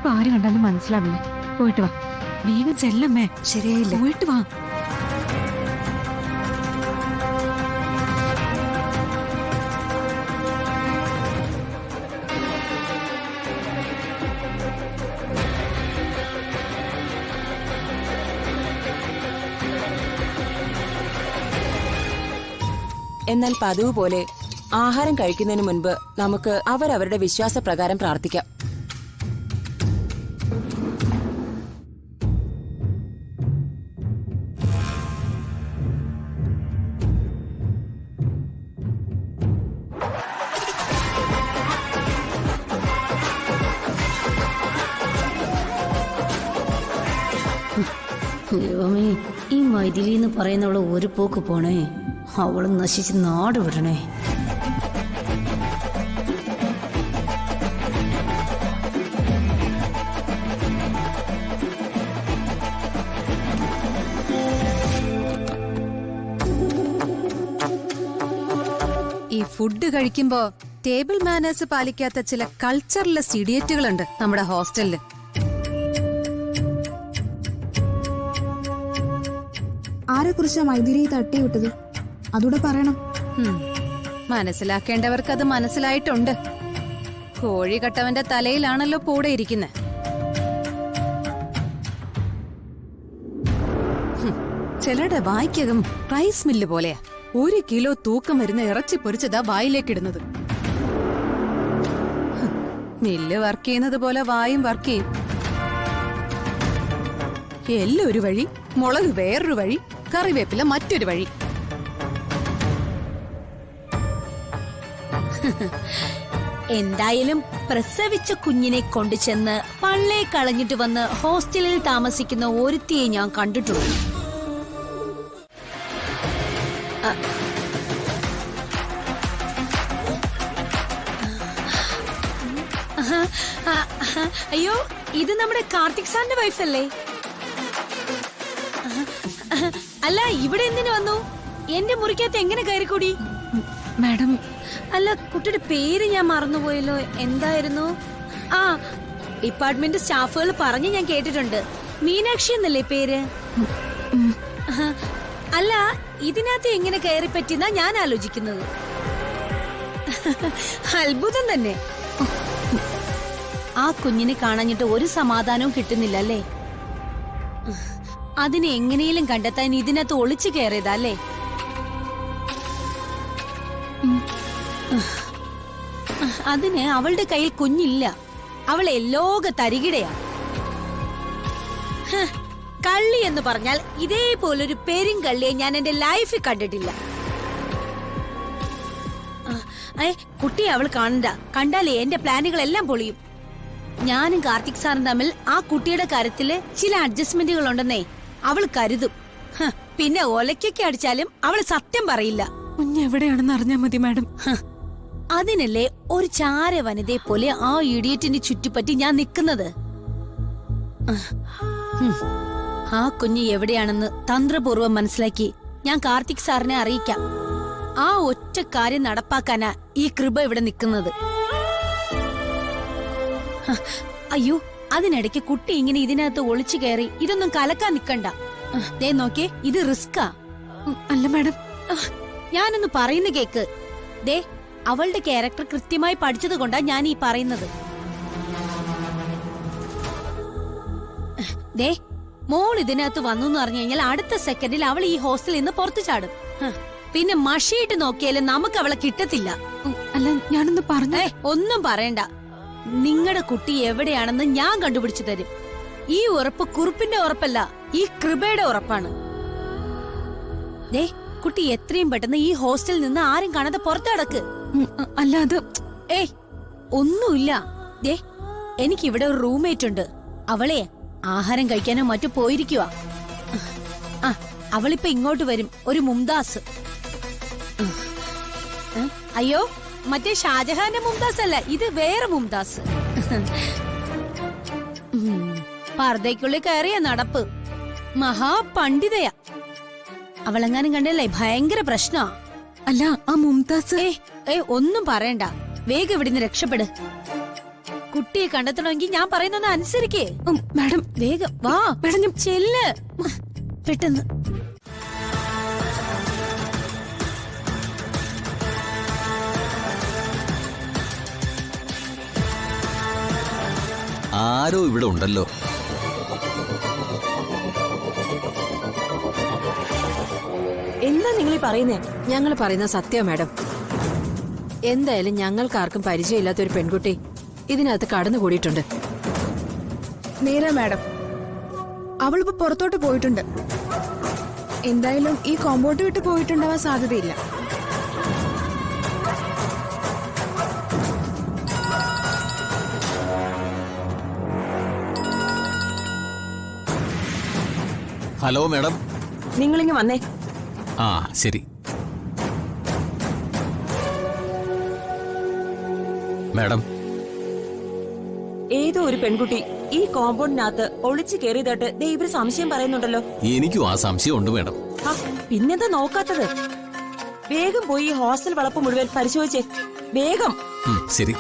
ഇപ്പൊ ആര് കണ്ടാലും മനസ്സിലാവില്ല. പോയിട്ട് വാ, വേഗം ചെല്ലമ്മേ. ശരിയായില്ല. പോയിട്ട് വാ. എന്നാൽ പതിവ് പോലെ ആഹാരം കഴിക്കുന്നതിന് മുൻപ് നമുക്ക് അവരവരുടെ വിശ്വാസപ്രകാരം പ്രാർത്ഥിക്കാം. ദൈവമേ, ഈ മൈഥിലി എന്ന് പറയുന്നവള് ഒരു പോക്ക് പോണേ, അവള് നശിച്ച് നാട് വിടണേ. ഈ ഫുഡ് കഴിക്കുമ്പോ ടേബിൾ മാനേഴ്സ് പാലിക്കാത്ത ചില കൾച്ചറലെസ് ഇഡിയറ്റുകളുണ്ട് നമ്മുടെ ഹോസ്റ്റലില്. ആരെക്കുറിച്ചാ മൈഥിലിയെ തട്ടിവിട്ടത്? അതൂടെ പറയണം. മനസ്സിലാക്കേണ്ടവർക്ക് അത് മനസ്സിലായിട്ടുണ്ട്. കോഴി കട്ടവന്റെ തലയിലാണല്ലോ കൂടെ ഇരിക്കുന്നത്. ചിലരുടെ വായ്ക്കകം റൈസ് മില്ല് പോലെയാ. 1 കിലോ തൂക്കം വരുന്ന ഇറച്ചി പൊരിച്ചതാ വായിലേക്കിടുന്നത്. മില്ല് വർക്ക് ചെയ്യുന്നത് പോലെ വായും വർക്ക് ചെയ്യും. എല്ലാം ഒരു വഴി, മുളക് വേറൊരു വഴി, കറിവേപ്പില മറ്റൊരു വഴി. എന്തായാലും പ്രസവിച്ച കുഞ്ഞിനെ കൊണ്ടു ചെന്ന് പള്ളേ കളഞ്ഞിട്ട് വന്ന് ഹോസ്റ്റലിൽ താമസിക്കുന്ന ഒരുത്തിയെ ഞാൻ കണ്ടിട്ടുണ്ട്. അയ്യോ, ഇത് നമ്മുടെ കാർത്തിക് സാറിന്റെ വൈഫല്ലേ? അല്ല, ഇവിടെ എന്തിനു വന്നു? എന്റെ മുറിക്കകത്ത് എങ്ങനെ കയറിക്കൂടി? മാഡം, അല്ല, കുട്ടിയുടെ പേര് ഞാൻ മറന്നുപോയല്ലോ. എന്തായിരുന്നു? ആ, ഡിപ്പാർട്ട്മെന്റ് സ്റ്റാഫുകൾ പറഞ്ഞ് ഞാൻ കേട്ടിട്ടുണ്ട്. മീനാക്ഷി എന്നല്ലേ പേര്? അല്ല, ഇതിനകത്ത് എങ്ങനെ കയറി പറ്റിയെന്നാ ഞാൻ ആലോചിക്കുന്നത്. അത്ഭുതം തന്നെ. ആ കുഞ്ഞിനെ കാണാഞ്ഞിട്ട് ഒരു സമാധാനവും കിട്ടുന്നില്ല അല്ലേ? അതിനെ എങ്ങനെയും കണ്ടെത്താൻ ഇതിനകത്ത് ഒളിച്ചു കയറിയതല്ലേ? അതിന് അവളുടെ കയ്യിൽ കുഞ്ഞില്ല. അവളെ ലോക തരികിടയാ. കള്ളി എന്ന് പറഞ്ഞാൽ ഇതേപോലൊരു പെരുങ്കള്ളിയെ ഞാൻ എന്റെ ലൈഫിൽ കണ്ടിട്ടില്ല. കുട്ടിയെ അവൾ കാണണ്ട. കണ്ടാലേ എന്റെ പ്ലാനുകളെല്ലാം പൊളിയും. ഞാനും കാർത്തിക് സാറും തമ്മിൽ ആ കുട്ടിയുടെ കാര്യത്തില് ചില അഡ്ജസ്റ്റ്മെന്റുകൾ ഉണ്ടെന്നേ അവൾ കരുതും. പിന്നെ ഒലക്കൊക്കെ അടിച്ചാലും അവള് സത്യം പറയില്ല. കുഞ്ഞെവിടെയാണെന്ന് അറിഞ്ഞാ മതി മാഡം. അതിനല്ലേ ഒരു ചാര വനിതയെ പോലെ ആ ഇഡിയറ്റിന്റെ ചുറ്റിപ്പറ്റി ഞാൻ നിൽക്കുന്നത്. ആ കുഞ്ഞ് എവിടെയാണെന്ന് തന്ത്രപൂർവ്വം മനസ്സിലാക്കി ഞാൻ കാർത്തിക് സാറിനെ അറിയിക്കാം. ആ ഒറ്റ കാര്യം നടപ്പാക്കാനാ ഈ കൃപ ഇവിടെ നിൽക്കുന്നത്. അയ്യോ, അതിനിടയ്ക്ക് കുട്ടി ഇങ്ങനെ ഇതിനകത്ത് ഒളിച്ചു കയറി ഇതൊന്നും കലക്കാൻ നിക്കണ്ട. ദേ നോക്കേ, ഇത് റിസ്കാ. അല്ല മാഡം, ഞാനൊന്ന് പറയുന്ന കേക്ക്. ദേ, അവളുടെ ക്യാരക്ടർ കൃത്യമായി പഠിച്ചത് കൊണ്ടാ ഞാൻ ഈ പറയുന്നത്. ദേ, മോൾ ഇതിനകത്ത് വന്നു എന്ന് പറഞ്ഞു കഴിഞ്ഞാൽ അടുത്ത സെക്കൻഡിൽ അവൾ ഈ ഹോസ്റ്റലിൽ നിന്ന് പുറത്തു ചാടും. പിന്നെ മഷിയിട്ട് നോക്കിയാലും നമുക്ക് അവളെ കിട്ടത്തില്ല. അല്ല, ഞാനൊന്ന് പറഞ്ഞു. ഒന്നും പറയണ്ട. നിങ്ങളുടെ കുട്ടി എവിടെയാണെന്ന് ഞാൻ കണ്ടുപിടിച്ചു തരും. ഈ ഉറപ്പ് കുറുപ്പിന്റെ ഉറപ്പല്ല, ഈ കൃപയുടെ ഉറപ്പാണ്. ദേ, കുട്ടി എത്രയും പെട്ടെന്ന് ഈ ഹോസ്റ്റലിൽ നിന്ന് ആരും കാണാതെ പുറത്തു കിടക്ക്. അല്ല, അത് ഒന്നുമില്ല. ദേ, എനിക്കിവിടെ ഒരു റൂംമേറ്റ് ഉണ്ട്. അവളെ ആഹാരം കഴിക്കാനോ മറ്റോ പോയിരിക്കുവാ. അവളിപ്പോ ഇങ്ങോട്ട് വരും. ഒരു മുംതാസ്. അയ്യോ, മറ്റേ ഷാജഹാന്റെ മുംതാസ് അല്ല, ഇത് വേറെ മുംതാസ്. പർദ്ദയ്ക്കുള്ളിൽ കയറിയ നടപ്പ്. മഹാപണ്ഡിതയാ. അവളെങ്ങാനും കണ്ടല്ലേ ഭയങ്കര പ്രശ്നമാ. അല്ല, ആ മുംതാസ്. ഒന്നും പറയണ്ട. വേഗം ഇവിടുന്ന് രക്ഷപ്പെട്. കുട്ടിയെ കണ്ടെത്തണമെങ്കിൽ ഞാൻ പറയുന്നൊന്ന് അനുസരിക്കേ. മാഡം വേഗം വാ മാഡം ഞാൻ ചെല്ല് പെട്ടെന്ന്. ആരോ ഇവിടെ ഉണ്ടല്ലോ. എന്താ നിങ്ങൾ ഈ പറയുന്നേ? ഞങ്ങൾ പറയുന്ന സത്യം മാഡം. എന്തായാലും ഞങ്ങൾക്കാർക്കും പരിചയമില്ലാത്ത ഒരു പെൺകുട്ടി ഇതിനകത്ത് കടന്നുകൂടിയിട്ടുണ്ട്. നേരെ മാഡം, അവളിപ്പോ പുറത്തോട്ട് പോയിട്ടുണ്ട്. എന്തായാലും ഈ കോമ്പൗണ്ട് വിട്ട് പോയിട്ടുണ്ടാവാൻ സാധ്യതയില്ല. Hello madam. നിങ്ങളിങ്ങ് വന്നേ. ആ ശരി മാഡം. ഏതോ ഒരു പെൺകുട്ടി ഈ കോമ്പൗണ്ടിനകത്ത് ഒളിച്ചു കയറിയതായിട്ട് ദേ ഇവര് സംശയം പറയുന്നുണ്ടല്ലോ. എനിക്കും ആ സംശയം ഉണ്ട് മാഡം. ആ, പിന്നെന്താ നോക്കാത്തത്? വേഗം പോയി ഈ ഹോസ്റ്റൽ വളപ്പ് മുഴുവൻ പരിശോധിച്ചേ, വേഗം. ശരി.